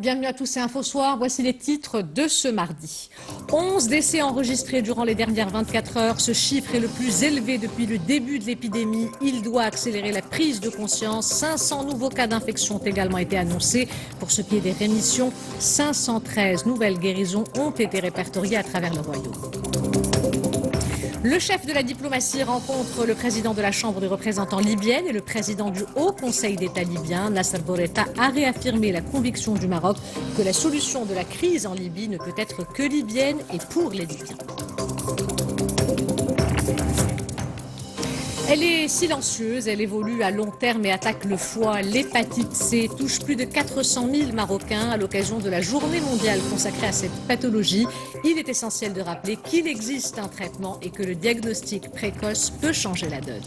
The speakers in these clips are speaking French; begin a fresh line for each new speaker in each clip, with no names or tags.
bienvenue à tous, c'est Info Soir. Voici les titres de ce mardi. 11 décès enregistrés durant les dernières 24 heures. Ce chiffre est le plus élevé depuis le début de l'épidémie. Il doit accélérer la prise de conscience. 500 nouveaux cas d'infection ont également été annoncés. Pour ce qui est des rémissions, 513 nouvelles guérisons ont été répertoriées à travers le royaume. Le chef de la diplomatie rencontre le président de la Chambre des représentants libyenne et le président du Haut Conseil d'État libyen. Nasser Bourreta a réaffirmé la conviction du Maroc que la solution de la crise en Libye ne peut être que libyenne et pour les Libyens. Elle est silencieuse, elle évolue à long terme et attaque le foie. L'hépatite C touche plus de 400 000 Marocains à l'occasion de la journée mondiale consacrée à cette pathologie. Il est essentiel de rappeler qu'il existe un traitement et que le diagnostic précoce peut changer la donne.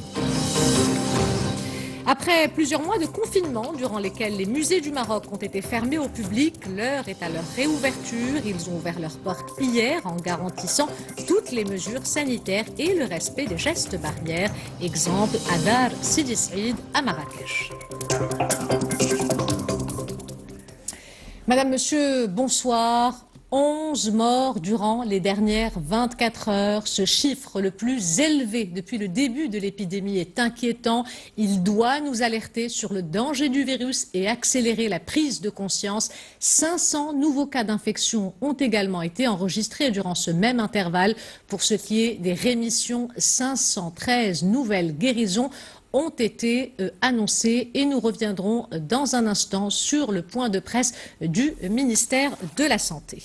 Après plusieurs mois de confinement durant lesquels les musées du Maroc ont été fermés au public, l'heure est à leur réouverture. Ils ont ouvert leurs portes hier en garantissant toutes les mesures sanitaires et le respect des gestes barrières. Exemple à Dar Sidi Saïd à Marrakech. Madame, monsieur, bonsoir. 11 morts durant les dernières 24 heures. Ce chiffre le plus élevé depuis le début de l'épidémie est inquiétant. Il doit nous alerter sur le danger du virus et accélérer la prise de conscience. 500 nouveaux cas d'infection ont également été enregistrés durant ce même intervalle. Pour ce qui est des rémissions, 513 nouvelles guérisons ont été annoncées et nous reviendrons dans un instant sur le point de presse du ministère de la Santé.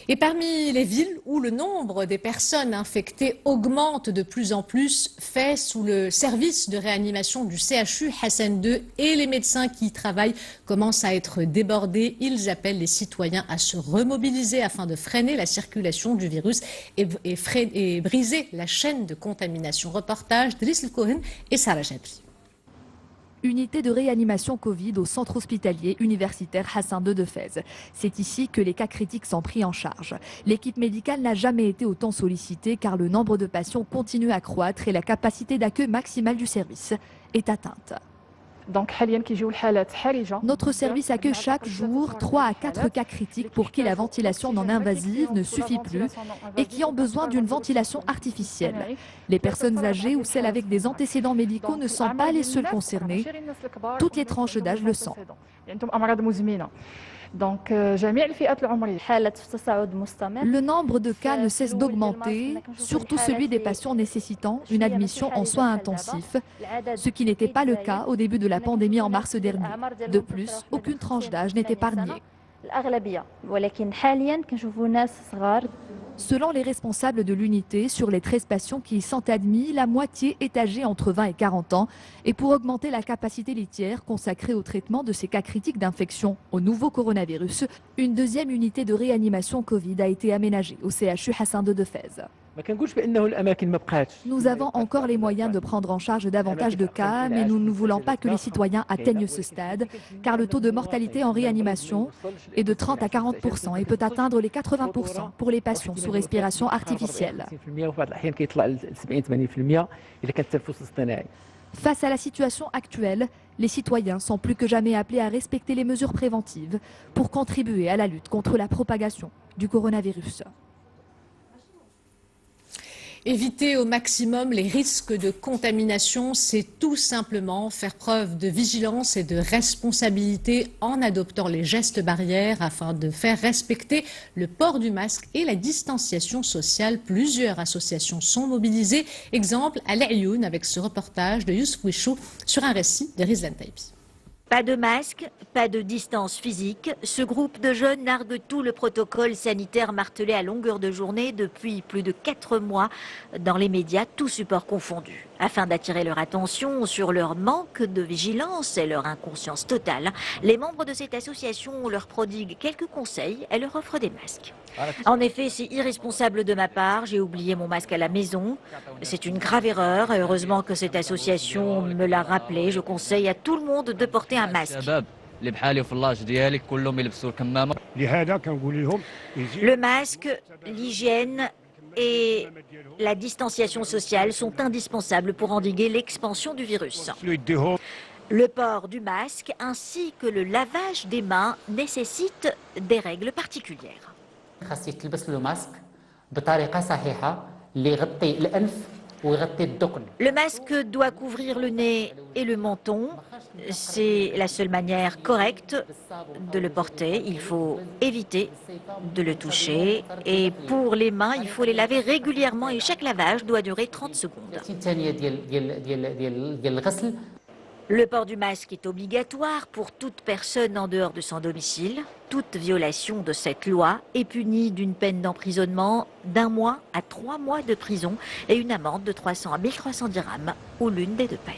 Et parmi les villes où le nombre des personnes infectées augmente de plus en plus, fait sous le service de réanimation du CHU Hassan II et les médecins qui y travaillent commencent à être débordés. Ils appellent les citoyens à se remobiliser afin de freiner la circulation du virus et briser la chaîne de contamination. Reportage de Driss El Cohen et Sarah Jabri.
Unité de réanimation Covid au centre hospitalier universitaire Hassan II de Fès. C'est ici que les cas critiques sont pris en charge. L'équipe médicale n'a jamais été autant sollicitée car le nombre de patients continue à croître et la capacité d'accueil maximale du service est atteinte. Notre service accueille chaque jour 3 à 4 cas critiques pour qui la ventilation non invasive ne suffit plus et qui ont besoin d'une ventilation artificielle. Les personnes âgées ou celles avec des antécédents médicaux ne sont pas les seules concernées. Toutes les tranches d'âge le sont. Le nombre de cas ne cesse d'augmenter, surtout celui des patients nécessitant une admission en soins intensifs, ce qui n'était pas le cas au début de la pandémie en mars dernier. De plus, aucune tranche d'âge n'est épargnée. Selon les responsables de l'unité, sur les 13 patients qui y sont admis, la moitié est âgée entre 20 et 40 ans. Et pour augmenter la capacité litière consacrée au traitement de ces cas critiques d'infection au nouveau coronavirus, une deuxième unité de réanimation Covid a été aménagée au CHU Hassan II de Fès. Nous avons encore les moyens de prendre en charge davantage de cas, mais nous ne voulons pas que les citoyens atteignent ce stade, car le taux de mortalité en réanimation est de 30 à 40% et peut atteindre les 80% pour les patients sous respiration artificielle. Face à la situation actuelle, les citoyens sont plus que jamais appelés à respecter les mesures préventives pour contribuer à la lutte contre la propagation du coronavirus.
Éviter au maximum les risques de contamination, c'est tout simplement faire preuve de vigilance et de responsabilité en adoptant les gestes barrières afin de faire respecter le port du masque et la distanciation sociale. Plusieurs associations sont mobilisées. Exemple à l'Ayoun avec ce reportage de Youssouf Wichou sur un récit de Rizlan Taibi.
Pas de masque, pas de distance physique. Ce groupe de jeunes nargue tout le protocole sanitaire martelé à longueur de journée depuis plus de 4 mois dans les médias, tous supports confondus. Afin d'attirer leur attention sur leur manque de vigilance et leur inconscience totale, les membres de cette association leur prodiguent quelques conseils et leur offrent des masques. En effet, c'est irresponsable de ma part, j'ai oublié mon masque à la maison. C'est une grave erreur et heureusement que cette association me l'a rappelé. Je conseille à tout le monde de porter un masque. Le masque, l'hygiène et la distanciation sociale sont indispensables pour endiguer l'expansion du virus. Le port du masque ainsi que le lavage des mains nécessitent des règles particulières.
خاص يتلبس له ماسك بطريقة صحيحة اللي يغطي الأنف ويغطي الذقن.
Le masque doit couvrir le nez et le menton. C'est la seule manière correcte de le porter. Il faut éviter de le toucher. Et pour les mains, il faut les laver régulièrement et chaque lavage doit durer 30 secondes.
الثانية ديال الغسل.
Le port du masque est obligatoire pour toute personne en dehors de son domicile. Toute violation de cette loi est punie d'une peine d'emprisonnement d'1 mois à 3 mois de prison et une amende de 300 à 1300 dirhams ou l'une des deux peines.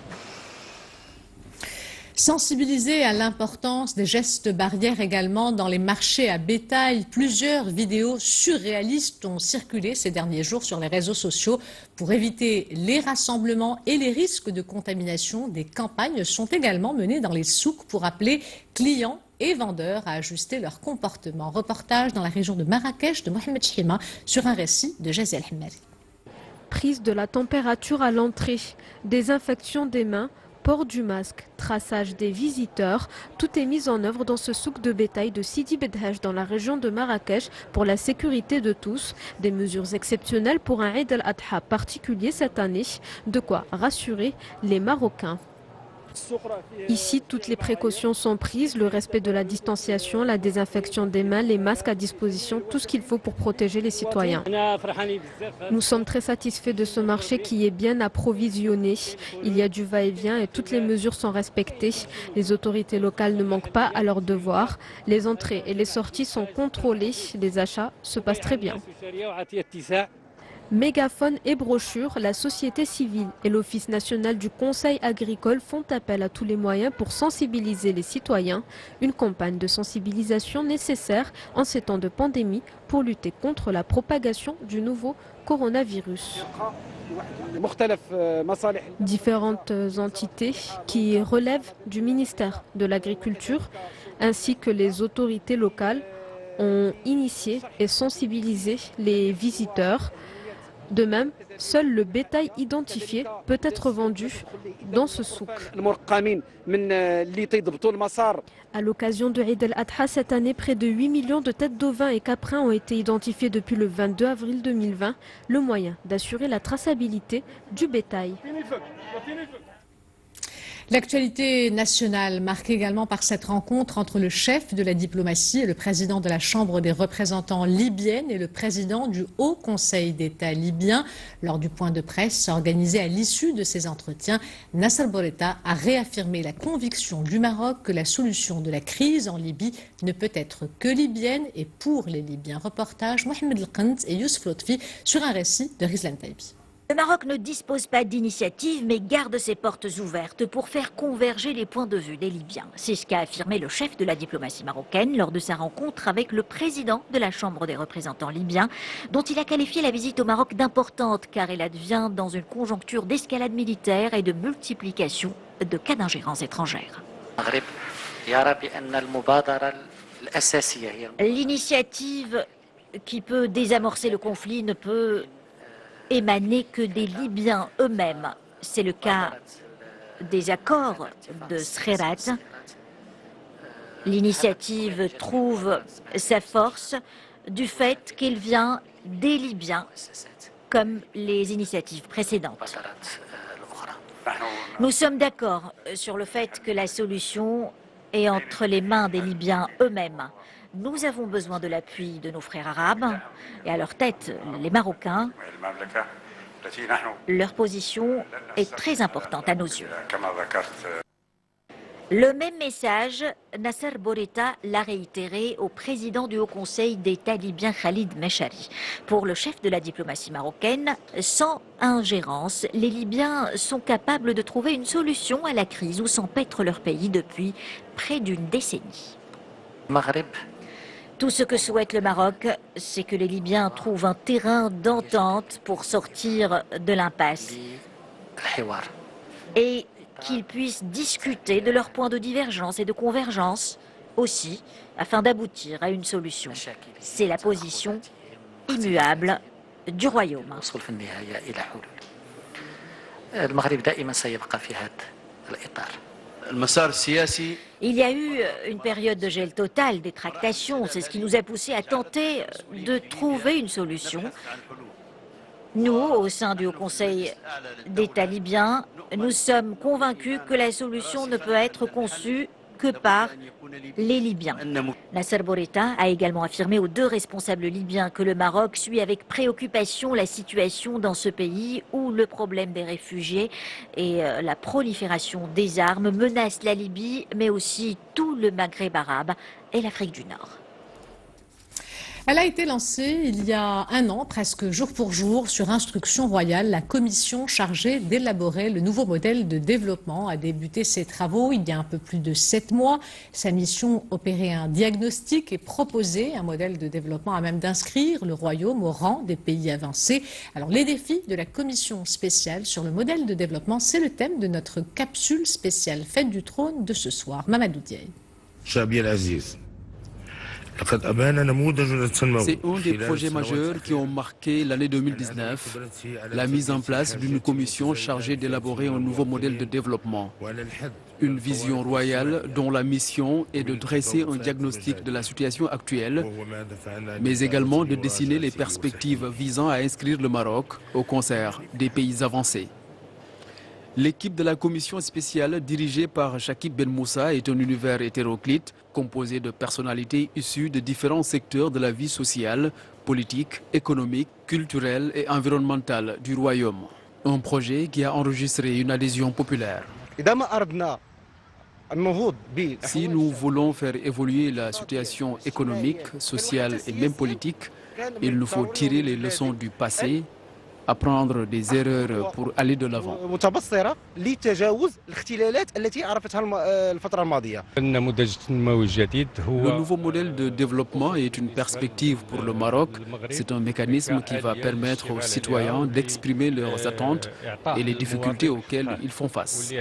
Sensibiliser à l'importance des gestes barrières également dans les marchés à bétail. Plusieurs vidéos surréalistes ont circulé ces derniers jours sur les réseaux sociaux pour éviter les rassemblements et les risques de contamination. Des campagnes sont également menées dans les souks pour appeler clients et vendeurs à ajuster leur comportement. Reportage dans la région de Marrakech de Mohamed Chima sur un récit de Jaziel Hemmari.
Prise de la température à l'entrée, désinfection des mains, port du masque, traçage des visiteurs, tout est mis en œuvre dans ce souk de bétail de Sidi Bedhaj dans la région de Marrakech pour la sécurité de tous. Des mesures exceptionnelles pour un Eid al-Adha particulier cette année, de quoi rassurer les Marocains. Ici, toutes les précautions sont prises, le respect de la distanciation, la désinfection des mains, les masques à disposition, tout ce qu'il faut pour protéger les citoyens. Nous sommes très satisfaits de ce marché qui est bien approvisionné. Il y a du va-et-vient et toutes les mesures sont respectées. Les autorités locales ne manquent pas à leur devoir. Les entrées et les sorties sont contrôlées. Les achats se passent très bien. Mégaphone et brochures, la société civile et l'Office national du Conseil agricole font appel à tous les moyens pour sensibiliser les citoyens. Une campagne de sensibilisation nécessaire en ces temps de pandémie pour lutter contre la propagation du nouveau coronavirus. Différentes entités qui relèvent du ministère de l'Agriculture ainsi que les autorités locales ont initié et sensibilisé les visiteurs. De même, seul le bétail identifié peut être vendu dans ce souk. À l'occasion de Eid al-Adha, cette année, près de 8 millions de têtes d'ovins et caprins ont été identifiés depuis le 22 avril 2020, le moyen d'assurer la traçabilité du bétail.
L'actualité nationale marquée également par cette rencontre entre le chef de la diplomatie et le président de la Chambre des représentants libyenne et le président du Haut Conseil d'État libyen. Lors du point de presse organisé à l'issue de ces entretiens, Nasser Bourita a réaffirmé la conviction du Maroc que la solution de la crise en Libye ne peut être que libyenne et pour les Libyens. Reportage Mohamed El-Qant et Youssef Lotfi sur un récit de Rizlan Taibi.
Le Maroc ne dispose pas d'initiative, mais garde ses portes ouvertes pour faire converger les points de vue des Libyens. C'est ce qu'a affirmé le chef de la diplomatie marocaine lors de sa rencontre avec le président de la Chambre des représentants libyens, dont il a qualifié la visite au Maroc d'importante, car elle advient dans une conjoncture d'escalade militaire et de multiplication de cas d'ingérence étrangère. L'initiative qui peut désamorcer le conflit ne peut émaner que des Libyens eux-mêmes. C'est le cas des accords de Skhirat. L'initiative trouve sa force du fait qu'elle vient des Libyens, comme les initiatives précédentes. Nous sommes d'accord sur le fait que la solution est entre les mains des Libyens eux-mêmes. Nous avons besoin de l'appui de nos frères arabes et à leur tête, les Marocains. Leur position est très importante à nos yeux. Le même message, Nasser Bourita l'a réitéré au président du Haut Conseil d'État libyen Khalid Meshari. Pour le chef de la diplomatie marocaine, sans ingérence, les Libyens sont capables de trouver une solution à la crise où s'empêtre leur pays depuis près d'une décennie. Tout ce que souhaite le Maroc, c'est que les Libyens trouvent un terrain d'entente pour sortir de l'impasse et qu'ils puissent discuter de leurs points de divergence et de convergence aussi, afin d'aboutir à une solution. C'est la position immuable du royaume. Il y a eu une période de gel total des tractations. C'est ce qui nous a poussé à tenter de trouver une solution. Nous, au sein du Haut Conseil d'État libyen, nous sommes convaincus que la solution ne peut être conçue que par les Libyens. Nasser Bourita a également affirmé aux deux responsables libyens que le Maroc suit avec préoccupation la situation dans ce pays où le problème des réfugiés et la prolifération des armes menacent la Libye, mais aussi tout le Maghreb arabe et l'Afrique du Nord.
Elle a été lancée il y a un an, presque jour pour jour, sur instruction royale. La commission chargée d'élaborer le nouveau modèle de développement a débuté ses travaux il y a un peu plus de 7 mois. Sa mission, opérer un diagnostic et proposer un modèle de développement à même d'inscrire le royaume au rang des pays avancés. Alors, les défis de la commission spéciale sur le modèle de développement, c'est le thème de notre capsule spéciale Fête du Trône de ce soir. Mamadou Diaye.
C'est un des projets majeurs qui ont marqué l'année 2019, la mise en place d'une commission chargée d'élaborer un nouveau modèle de développement. Une vision royale dont la mission est de dresser un diagnostic de la situation actuelle, mais également de dessiner les perspectives visant à inscrire le Maroc au concert des pays avancés. L'équipe de la commission spéciale dirigée par Chakib Ben Moussa est un univers hétéroclite composé de personnalités issues de différents secteurs de la vie sociale, politique, économique, culturelle et environnementale du royaume. Un projet qui a enregistré une adhésion populaire. Si nous voulons faire évoluer la situation économique, sociale et même politique, il nous faut tirer les leçons du passé, apprendre des erreurs pour aller de l'avant. Le nouveau modèle de développement est une perspective pour le Maroc. C'est un mécanisme qui va permettre aux citoyens d'exprimer leurs attentes et les difficultés auxquelles ils font face.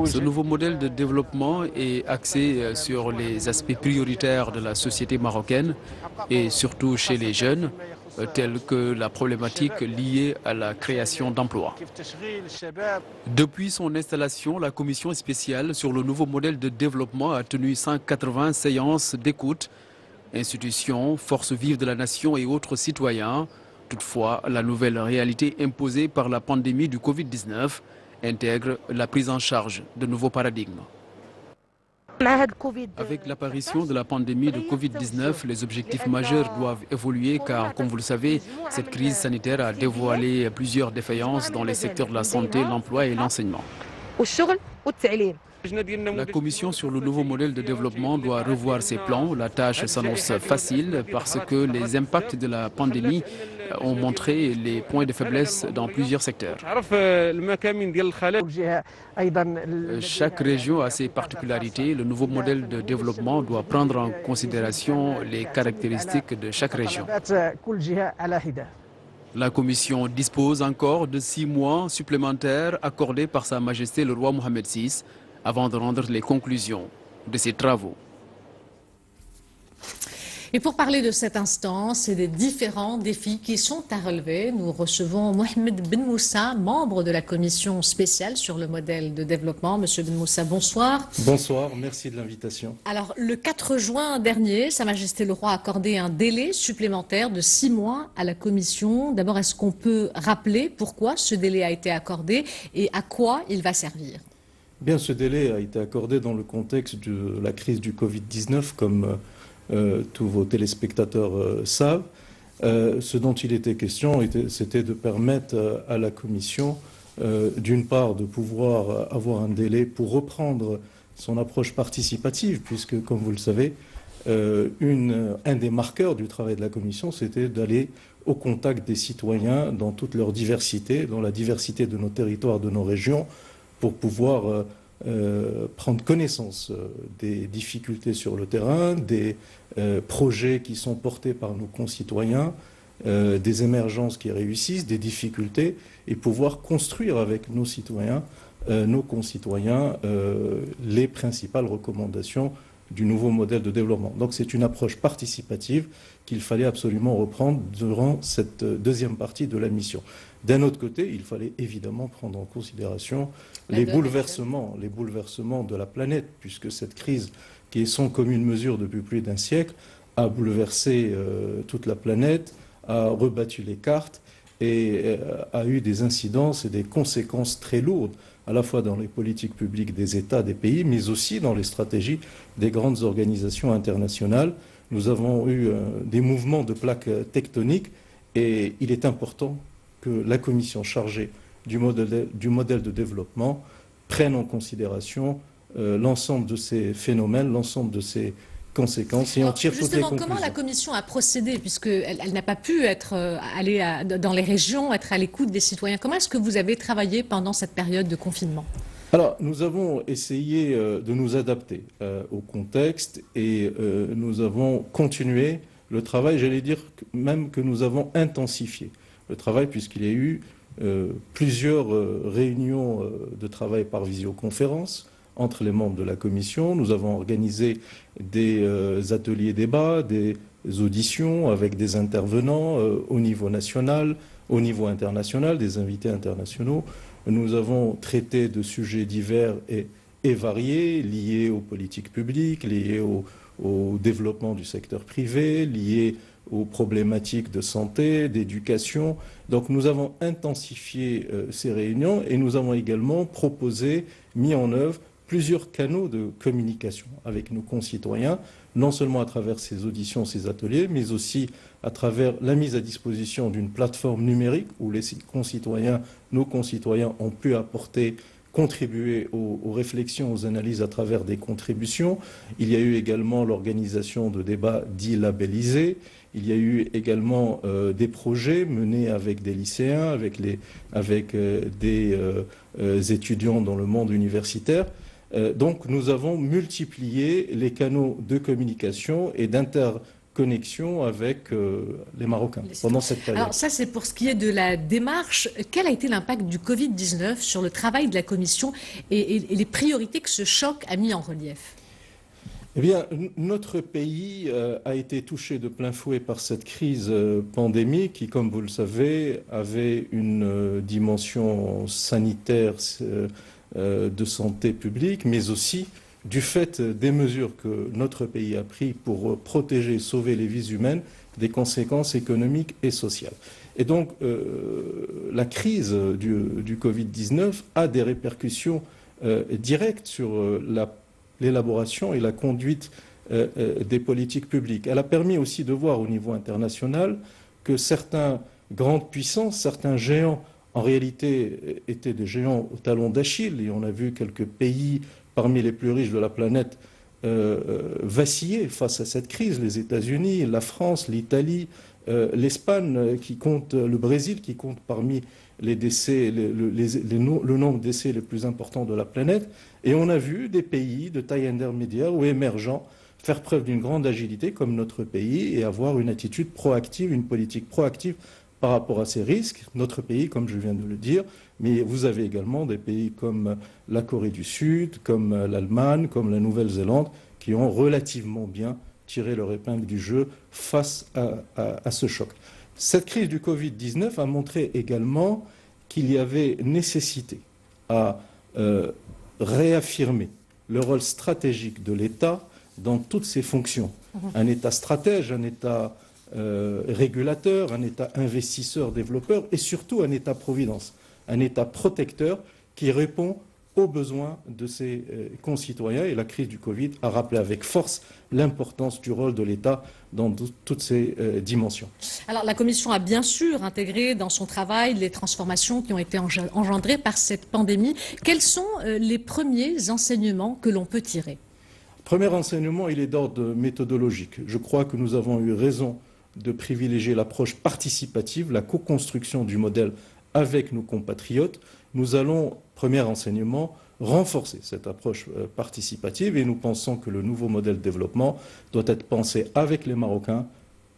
Ce nouveau modèle de développement est axé sur les aspects prioritaires de la société marocaine et surtout chez les jeunes, tels que la problématique liée à la création d'emplois. Depuis son installation, la commission spéciale sur le nouveau modèle de développement a tenu 180 séances d'écoute. Institutions, forces vives de la nation et autres citoyens. Toutefois, la nouvelle réalité imposée par la pandémie du Covid-19 intègre la prise en charge de nouveaux paradigmes. Avec l'apparition de la pandémie de Covid-19, les objectifs majeurs doivent évoluer car, comme vous le savez, cette crise sanitaire a dévoilé plusieurs défaillances dans les secteurs de la santé, l'emploi et l'enseignement. La commission sur le nouveau modèle de développement doit revoir ses plans. La tâche s'annonce facile parce que les impacts de la pandémie ont montré les points de faiblesse dans plusieurs secteurs. Chaque région a ses particularités. Le nouveau modèle de développement doit prendre en considération les caractéristiques de chaque région. La commission dispose encore de 6 mois supplémentaires accordés par Sa Majesté le roi Mohamed VI avant de rendre les conclusions de ses travaux.
Et pour parler de cette instance et des différents défis qui sont à relever, nous recevons Mohamed Ben Moussa, membre de la commission spéciale sur le modèle de développement. Monsieur Ben Moussa, bonsoir.
Bonsoir, merci de l'invitation.
Alors, le 4 juin dernier, Sa Majesté le Roi a accordé un délai supplémentaire de 6 mois à la commission. D'abord, est-ce qu'on peut rappeler pourquoi ce délai a été accordé et à quoi il va servir ?
Bien, ce délai a été accordé dans le contexte de la crise du Covid-19, comme tous vos téléspectateurs savent. Ce dont il était question, c'était de permettre à la Commission, d'une part, de pouvoir avoir un délai pour reprendre son approche participative, puisque, comme vous le savez, un des marqueurs du travail de la Commission, c'était d'aller au contact des citoyens dans toute leur diversité, dans la diversité de nos territoires, de nos régions, pour pouvoir prendre connaissance des difficultés sur le terrain, des projets qui sont portés par nos concitoyens, des émergences qui réussissent, des difficultés, et pouvoir construire avec nos concitoyens, les principales recommandations du nouveau modèle de développement. Donc c'est une approche participative qu'il fallait absolument reprendre durant cette deuxième partie de la mission. D'un autre côté, il fallait évidemment prendre en considération les bouleversements de la planète, puisque cette crise, qui est sans commune mesure depuis plus d'un siècle, a bouleversé toute la planète, a rebattu les cartes et a eu des incidences et des conséquences très lourdes, à la fois dans les politiques publiques des États, des pays, mais aussi dans les stratégies des grandes organisations internationales. Nous avons eu des mouvements de plaques tectoniques et il est important que la commission chargée du modèle de développement prenne en considération l'ensemble de ces phénomènes, l'ensemble de ces conséquences et en tire toutes les conclusions.
Comment la Commission a procédé, puisqu'elle n'a pas pu aller dans les régions, être à l'écoute des citoyens? Comment est-ce que vous avez travaillé pendant cette période de confinement?
Alors, nous avons essayé de nous adapter au contexte et nous avons continué le travail, j'allais dire même que nous avons intensifié le travail puisqu'il y a eu plusieurs réunions de travail par visioconférence entre les membres de la commission. Nous avons organisé des ateliers débats, des auditions avec des intervenants au niveau national, au niveau international, des invités internationaux. Nous avons traité de sujets divers et variés, liés aux politiques publiques, liés au développement du secteur privé, liés aux problématiques de santé, d'éducation. Donc nous avons intensifié ces réunions et nous avons également proposé, mis en œuvre, plusieurs canaux de communication avec nos concitoyens, non seulement à travers ces auditions, ces ateliers, mais aussi à travers la mise à disposition d'une plateforme numérique où nos concitoyens ont pu contribuer aux réflexions, aux analyses à travers des contributions. Il y a eu également l'organisation de débats dits labellisés. Il y a eu également des projets menés avec des lycéens, avec des étudiants dans le monde universitaire. Donc nous avons multiplié les canaux de communication et d'interconnexion avec les Marocains pendant cette période.
Alors ça, c'est pour ce qui est de la démarche. Quel a été l'impact du Covid-19 sur le travail de la Commission et les priorités que ce choc a mis en relief?
Eh bien, notre pays a été touché de plein fouet par cette crise pandémique qui, comme vous le savez, avait une dimension sanitaire de santé publique, mais aussi du fait des mesures que notre pays a prises pour protéger et sauver les vies humaines des conséquences économiques et sociales. Et donc, la crise du Covid-19 a des répercussions directes sur l'élaboration et la conduite des politiques publiques. Elle a permis aussi de voir au niveau international que certaines grandes puissances, certains géants, en réalité étaient des géants au talon d'Achille, et on a vu quelques pays parmi les plus riches de la planète vaciller face à cette crise. Les États-Unis, la France, l'Italie, l'Espagne, le Brésil, qui compte parmi les décès, le nombre de décès les plus importants de la planète. Et on a vu des pays de taille intermédiaire ou émergents faire preuve d'une grande agilité comme notre pays et avoir une attitude proactive, une politique proactive par rapport à ces risques. Notre pays, comme je viens de le dire, mais vous avez également des pays comme la Corée du Sud, comme l'Allemagne, comme la Nouvelle-Zélande, qui ont relativement bien tiré leur épingle du jeu face à ce choc. Cette crise du Covid-19 a montré également qu'il y avait nécessité à réaffirmer le rôle stratégique de l'État dans toutes ses fonctions. Un État stratège, un État régulateur, un État investisseur, développeur et surtout un État-providence, un État protecteur qui répond aux besoins de ses concitoyens. Et la crise du Covid a rappelé avec force l'importance du rôle de l'État dans toutes ces dimensions.
Alors la Commission a bien sûr intégré dans son travail les transformations qui ont été engendrées par cette pandémie. Quels sont les premiers enseignements que l'on peut tirer?
Premier enseignement, il est d'ordre méthodologique. Je crois que nous avons eu raison de privilégier l'approche participative, la co-construction du modèle avec nos compatriotes. Nous allons, premier enseignement, renforcer cette approche participative et nous pensons que le nouveau modèle de développement doit être pensé avec les Marocains,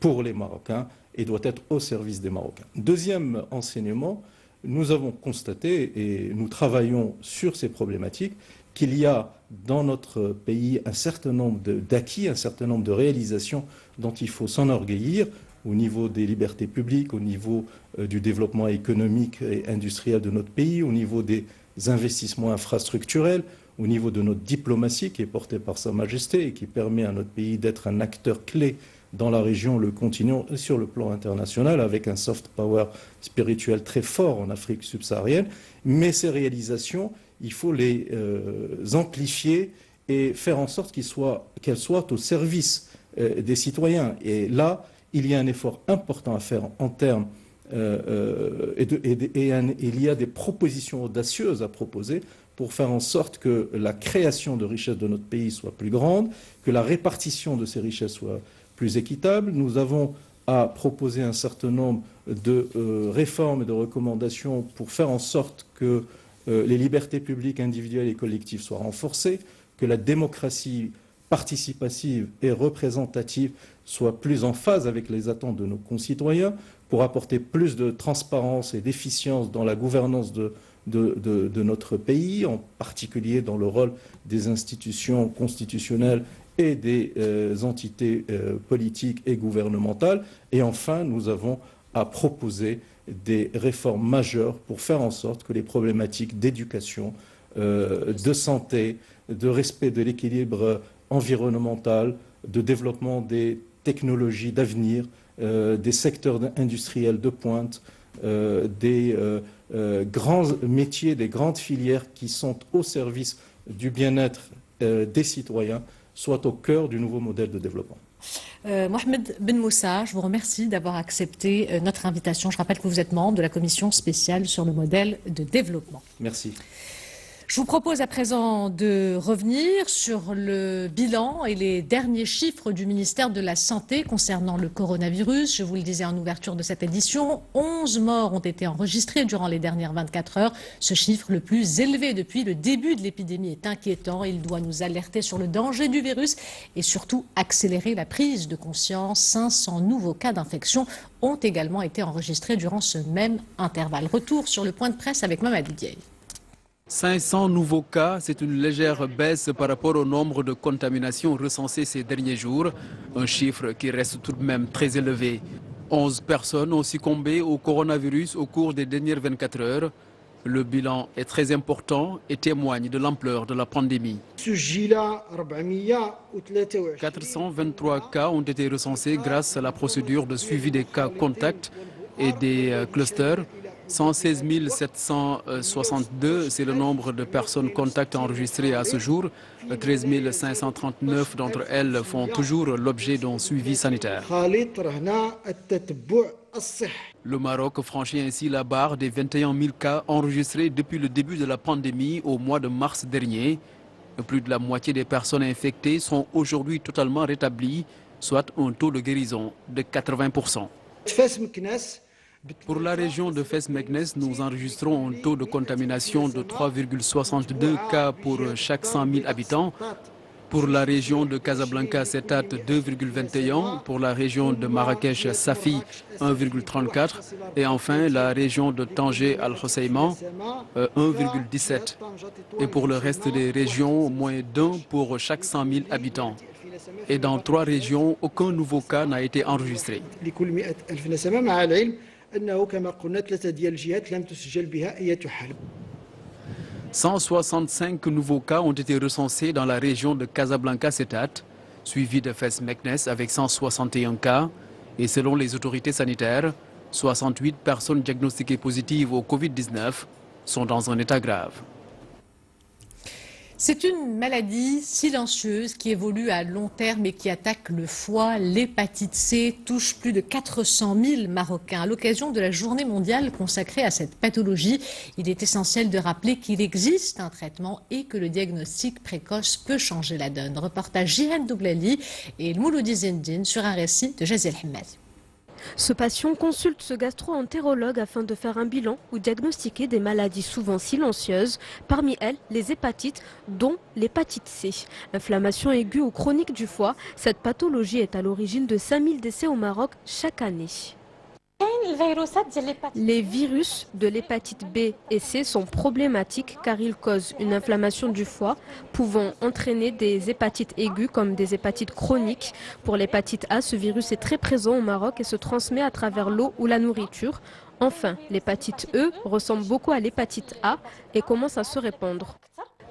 pour les Marocains et doit être au service des Marocains. Deuxième enseignement, nous avons constaté et nous travaillons sur ces problématiques qu'il y a dans notre pays un certain nombre d'acquis, un certain nombre de réalisations dont il faut s'enorgueillir au niveau des libertés publiques, au niveau du développement économique et industriel de notre pays, au niveau des investissements infrastructurels, au niveau de notre diplomatie qui est portée par Sa Majesté et qui permet à notre pays d'être un acteur clé dans la région, le continent et sur le plan international, avec un soft power spirituel très fort en Afrique subsaharienne. Mais ces réalisations, il faut les amplifier et faire en sorte qu'elles soient au service des citoyens. Et là, il y a un effort important à faire en termes il y a des propositions audacieuses à proposer pour faire en sorte que la création de richesses de notre pays soit plus grande, que la répartition de ces richesses soit plus équitable. Nous avons à proposer un certain nombre de réformes et de recommandations pour faire en sorte que les libertés publiques individuelles et collectives soient renforcées, que la démocratie participative et représentative soit plus en phase avec les attentes de nos concitoyens, pour apporter plus de transparence et d'efficience dans la gouvernance de notre pays, en particulier dans le rôle des institutions constitutionnelles et des entités politiques et gouvernementales. Et enfin, nous avons à proposer des réformes majeures pour faire en sorte que les problématiques d'éducation, de santé, de respect de l'équilibre environnemental, de développement des technologies d'avenir, des secteurs industriels de pointe, des grands métiers, des grandes filières qui sont au service du bien-être des citoyens, soient au cœur du nouveau modèle de développement.
Mohamed Ben Moussa, je vous remercie d'avoir accepté notre invitation. Je rappelle que vous êtes membre de la commission spéciale sur le modèle de développement.
Merci.
Je vous propose à présent de revenir sur le bilan et les derniers chiffres du ministère de la Santé concernant le coronavirus. Je vous le disais en ouverture de cette édition, 11 morts ont été enregistrés durant les dernières 24 heures. Ce chiffre, le plus élevé depuis le début de l'épidémie, est inquiétant. Il doit nous alerter sur le danger du virus et surtout accélérer la prise de conscience. 500 nouveaux cas d'infection ont également été enregistrés durant ce même intervalle. Retour sur le point de presse avec Mamadou Diaye.
500 nouveaux cas, c'est une légère baisse par rapport au nombre de contaminations recensées ces derniers jours, un chiffre qui reste tout de même très élevé. 11 personnes ont succombé au coronavirus au cours des dernières 24 heures. Le bilan est très important et témoigne de l'ampleur de la pandémie. 423 cas ont été recensés grâce à la procédure de suivi des cas contacts et des clusters. 116 762, c'est le nombre de personnes contacts enregistrées à ce jour. 13 539 d'entre elles font toujours l'objet d'un suivi sanitaire. Le Maroc franchit ainsi la barre des 21 000 cas enregistrés depuis le début de la pandémie au mois de mars dernier. Plus de la moitié des personnes infectées sont aujourd'hui totalement rétablies, soit un taux de guérison de 80%. Pour la région de Fès-Meknès, nous enregistrons un taux de contamination de 3,62 cas pour chaque 100 000 habitants. Pour la région de Casablanca, c'est à 2,21. Pour la région de Marrakech, Safi, 1,34. Et enfin, la région de Tanger, Al-Hoceïman, 1,17. Et pour le reste des régions, moins d'un pour chaque 100 000 habitants. Et dans 3 régions, aucun nouveau cas n'a été enregistré. 165 nouveaux cas ont été recensés dans la région de Casablanca-Setat, suivi de Fès-Meknès avec 161 cas. Et selon les autorités sanitaires, 68 personnes diagnostiquées positives au Covid-19 sont dans un état grave.
C'est une maladie silencieuse qui évolue à long terme et qui attaque le foie. L'hépatite C touche plus de 400 000 Marocains. À l'occasion de la journée mondiale consacrée à cette pathologie, il est essentiel de rappeler qu'il existe un traitement et que le diagnostic précoce peut changer la donne. Reportage Jihan Doublali et Mouloudi Zindine sur un récit de Jaziel Hemmadi.
Ce patient consulte ce gastro-entérologue afin de faire un bilan ou diagnostiquer des maladies souvent silencieuses, parmi elles les hépatites, dont l'hépatite C. Inflammation aiguë ou chronique du foie, cette pathologie est à l'origine de 5000 décès au Maroc chaque année. Les virus de l'hépatite B et C sont problématiques car ils causent une inflammation du foie, pouvant entraîner des hépatites aiguës comme des hépatites chroniques. Pour l'hépatite A, ce virus est très présent au Maroc et se transmet à travers l'eau ou la nourriture. Enfin, l'hépatite E ressemble beaucoup à l'hépatite A et commence à se répandre.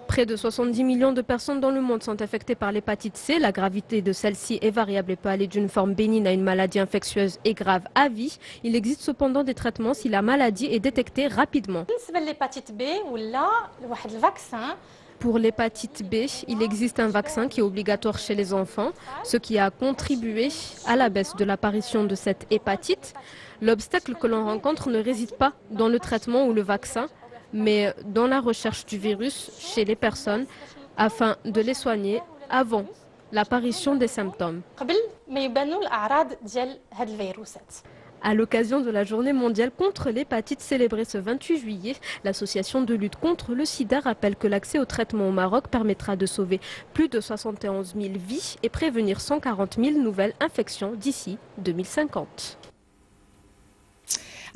Près de 70 millions de personnes dans le monde sont affectées par l'hépatite C. La gravité de celle-ci est variable et peut aller d'une forme bénigne à une maladie infectieuse et grave à vie. Il existe cependant des traitements si la maladie est détectée rapidement. Pour l'hépatite B, il existe un vaccin qui est obligatoire chez les enfants, ce qui a contribué à la baisse de l'apparition de cette hépatite. L'obstacle que l'on rencontre ne réside pas dans le traitement ou le vaccin, mais dans la recherche du virus chez les personnes afin de les soigner avant l'apparition des symptômes. À l'occasion de la journée mondiale contre l'hépatite célébrée ce 28 juillet, l'association de lutte contre le sida rappelle que l'accès au traitement au Maroc permettra de sauver plus de 71 000 vies et prévenir 140 000 nouvelles infections d'ici 2050.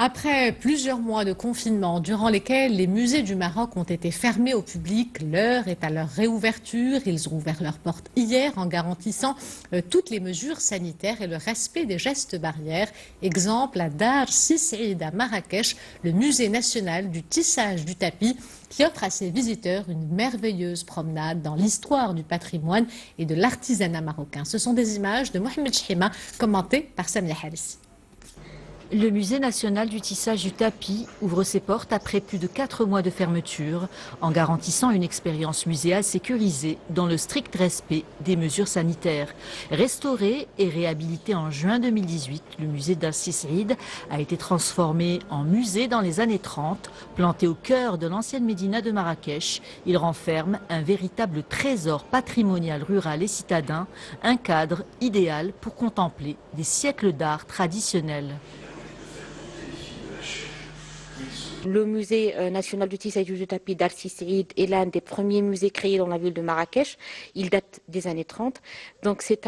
Après plusieurs mois de confinement durant lesquels les musées du Maroc ont été fermés au public, l'heure est à leur réouverture. Ils ont ouvert leurs portes hier en garantissant toutes les mesures sanitaires et le respect des gestes barrières. Exemple à Dar Si Saïd à Marrakech, le musée national du tissage du tapis qui offre à ses visiteurs une merveilleuse promenade dans l'histoire du patrimoine et de l'artisanat marocain. Ce sont des images de Mohamed Chima commentées par Samia Harissi.
Le musée national du tissage du tapis ouvre ses portes après plus de 4 mois de fermeture, en garantissant une expérience muséale sécurisée dans le strict respect des mesures sanitaires. Restauré et réhabilité en juin 2018, le musée Dar Si Saïd a été transformé en musée dans les années 30, planté au cœur de l'ancienne médina de Marrakech. Il renferme un véritable trésor patrimonial rural et citadin, un cadre idéal pour contempler des siècles d'art traditionnels.
Le musée national du tissage du tapis Dar Si Saïd est l'un des premiers musées créés dans la ville de Marrakech. Il date des années 30. Donc c'est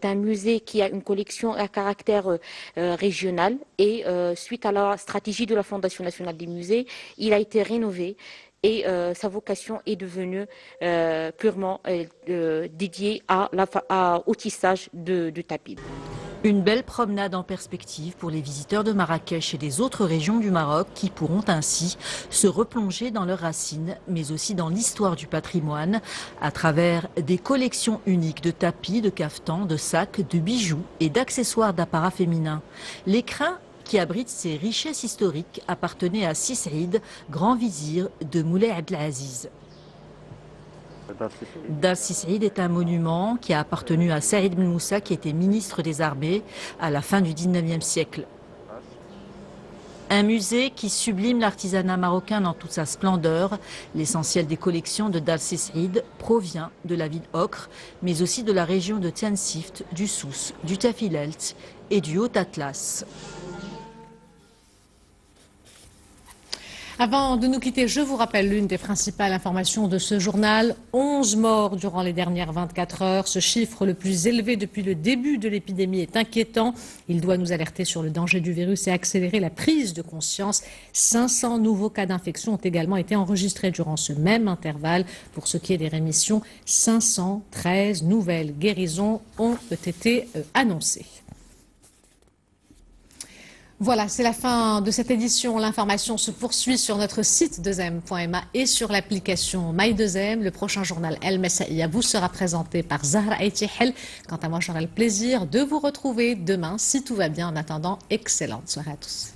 un musée qui a une collection à caractère régional et suite à la stratégie de la Fondation nationale des musées, il a été rénové. Et sa vocation est devenue purement dédiée au tissage du tapis.
Une belle promenade en perspective pour les visiteurs de Marrakech et des autres régions du Maroc qui pourront ainsi se replonger dans leurs racines, mais aussi dans l'histoire du patrimoine à travers des collections uniques de tapis, de cafetans, de sacs, de bijoux et d'accessoires d'apparat féminin. L'écrin qui abrite ces richesses historiques appartenait à Si Saïd, grand vizir de Moulay Abdelaziz. Dar Si Saïd est un monument qui a appartenu à Saïd Ben Moussa, qui était ministre des Armées à la fin du 19e siècle. Un musée qui sublime l'artisanat marocain dans toute sa splendeur. L'essentiel des collections de Dar Si Saïd provient de la ville Ocre, mais aussi de la région de Tiansift, du Souss, du Tafilelt et du Haut-Atlas.
Avant de nous quitter, je vous rappelle l'une des principales informations de ce journal. 11 morts durant les dernières 24 heures. Ce chiffre le plus élevé depuis le début de l'épidémie est inquiétant. Il doit nous alerter sur le danger du virus et accélérer la prise de conscience. 500 nouveaux cas d'infection ont également été enregistrés durant ce même intervalle. Pour ce qui est des rémissions, 513 nouvelles guérisons ont été annoncées. Voilà, c'est la fin de cette édition. L'information se poursuit sur notre site 2m.ma et sur l'application My2m. Le prochain journal El Messaïa vous sera présenté par Zahra Aitihel. Quant à moi, j'aurai le plaisir de vous retrouver demain, si tout va bien. En attendant, excellente soirée à tous.